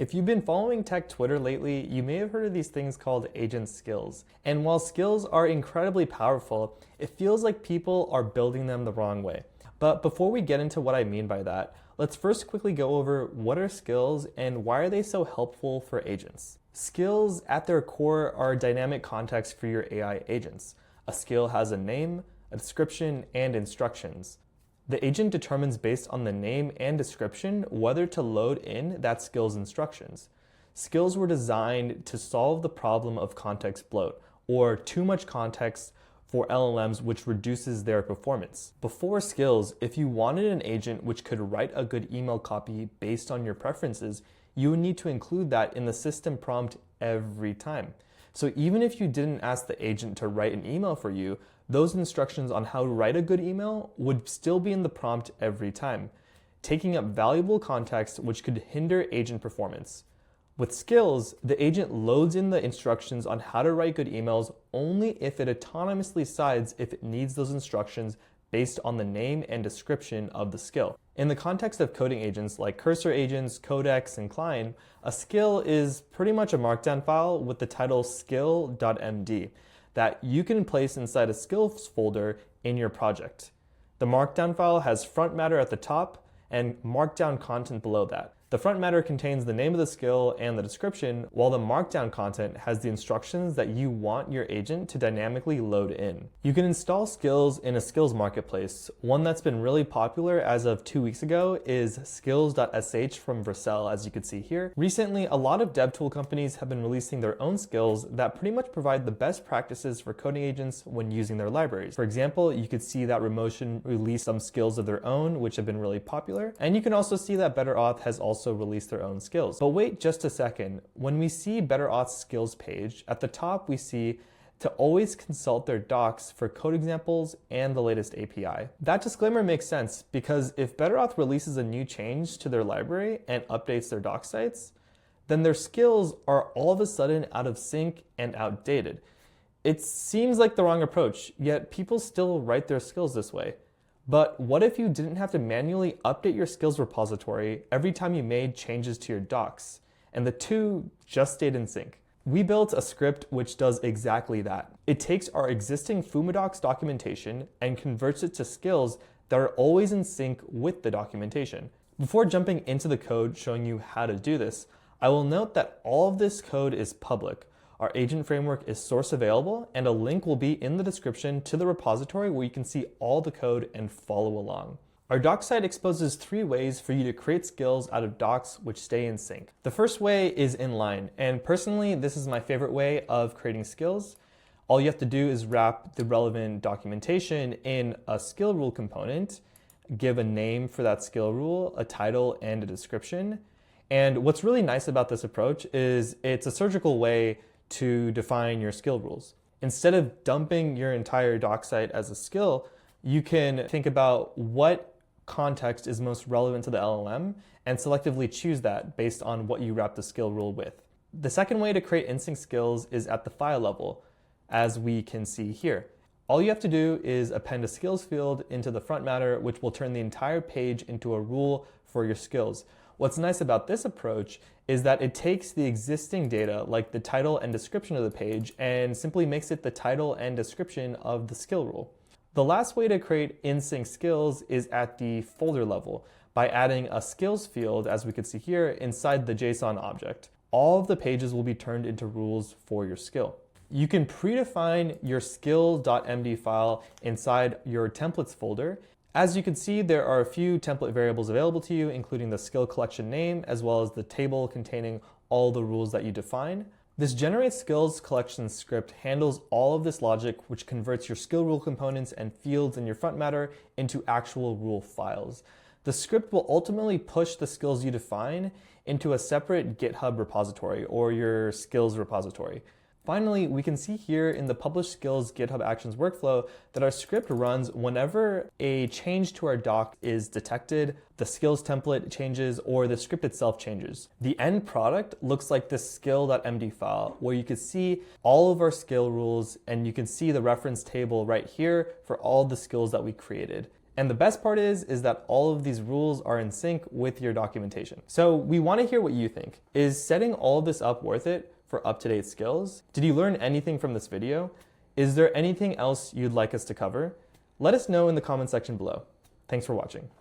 If you've been following tech Twitter lately, you may have heard of these things called agent skills. And while skills are incredibly powerful, it feels like people are building them the wrong way. But before we get into what I mean by that, let's first quickly go over what are skills and why are they so helpful for agents. Skills at their core are dynamic context for your AI agents. A skill has a name, a description, and instructions. The agent determines based on the name and description whether to load in that skill's instructions. Skills were designed to solve the problem of context bloat, or too much context for LLMs, which reduces their performance. Before skills, if you wanted an agent which could write a good email copy based on your preferences, you would need to include that in the system prompt every time. So even if you didn't ask the agent to write an email for you, those instructions on how to write a good email would still be in the prompt every time, taking up valuable context which could hinder agent performance. With skills, the agent loads in the instructions on how to write good emails only if it autonomously decides if it needs those instructions based on the name and description of the skill. In the context of coding agents like cursor agents, Codex, and Klein, a skill is pretty much a markdown file with the title SKILL.md that you can place inside a skills folder in your project. The markdown file has front matter at the top and markdown content below that. The front matter contains the name of the skill and the description, while the markdown content has the instructions that you want your agent to dynamically load in. You can install skills in a skills marketplace. One that's been really popular as of 2 weeks ago is skills.sh from Vercel, as you can see here. Recently, a lot of dev tool companies have been releasing their own skills that pretty much provide the best practices for coding agents when using their libraries. For example, you could see that Remotion released some skills of their own, which have been really popular. And you can also see that BetterAuth has also release their own skills. But wait just a second. When we see BetterAuth's skills page, at the top we see to always consult their docs for code examples and the latest API. That disclaimer makes sense because if BetterAuth releases a new change to their library and updates their doc sites, then their skills are all of a sudden out of sync and outdated. It seems like the wrong approach, yet people still write their skills this way. But what if you didn't have to manually update your skills repository every time you made changes to your docs, and the two just stayed in sync? We built a script which does exactly that. It takes our existing FumaDocs documentation and converts it to skills that are always in sync with the documentation. Before jumping into the code showing you how to do this, I will note that all of this code is public. Our agent framework is source available, and a link will be in the description to the repository where you can see all the code and follow along. Our doc site exposes 3 ways for you to create skills out of docs which stay in sync. The first way is inline, and personally, this is my favorite way of creating skills. All you have to do is wrap the relevant documentation in a skill rule component, give a name for that skill rule, a title, and a description. And what's really nice about this approach is it's a surgical way to define your skill rules. Instead of dumping your entire doc site as a skill, you can think about what context is most relevant to the LLM and selectively choose that based on what you wrap the skill rule with. The second way to create in-sync skills is at the file level, as we can see here. All you have to do is append a skills field into the front matter, which will turn the entire page into a rule for your skills. What's nice about this approach is that it takes the existing data, like the title and description of the page, and simply makes it the title and description of the skill rule. The last way to create in-sync skills is at the folder level by adding a skills field, as we can see here, inside the JSON object. All of the pages will be turned into rules for your skill. You can predefine your skill.md file inside your templates folder. As you can see, there are a few template variables available to you, including the skill collection name, as well as the table containing all the rules that you define. This generate skills collection script handles all of this logic, which converts your skill rule components and fields in your front matter into actual rule files. The script will ultimately push the skills you define into a separate GitHub repository or your skills repository. Finally, we can see here in the published skills GitHub Actions workflow that our script runs whenever a change to our doc is detected, the skills template changes, or the script itself changes. The end product looks like this skill.md file where you can see all of our skill rules and you can see the reference table right here for all the skills that we created. And the best part is that all of these rules are in sync with your documentation. So we want to hear what you think. Is setting all of this up worth it for up-to-date skills? Did you learn anything from this video? Is there anything else you'd like us to cover? Let us know in the comment section below. Thanks for watching.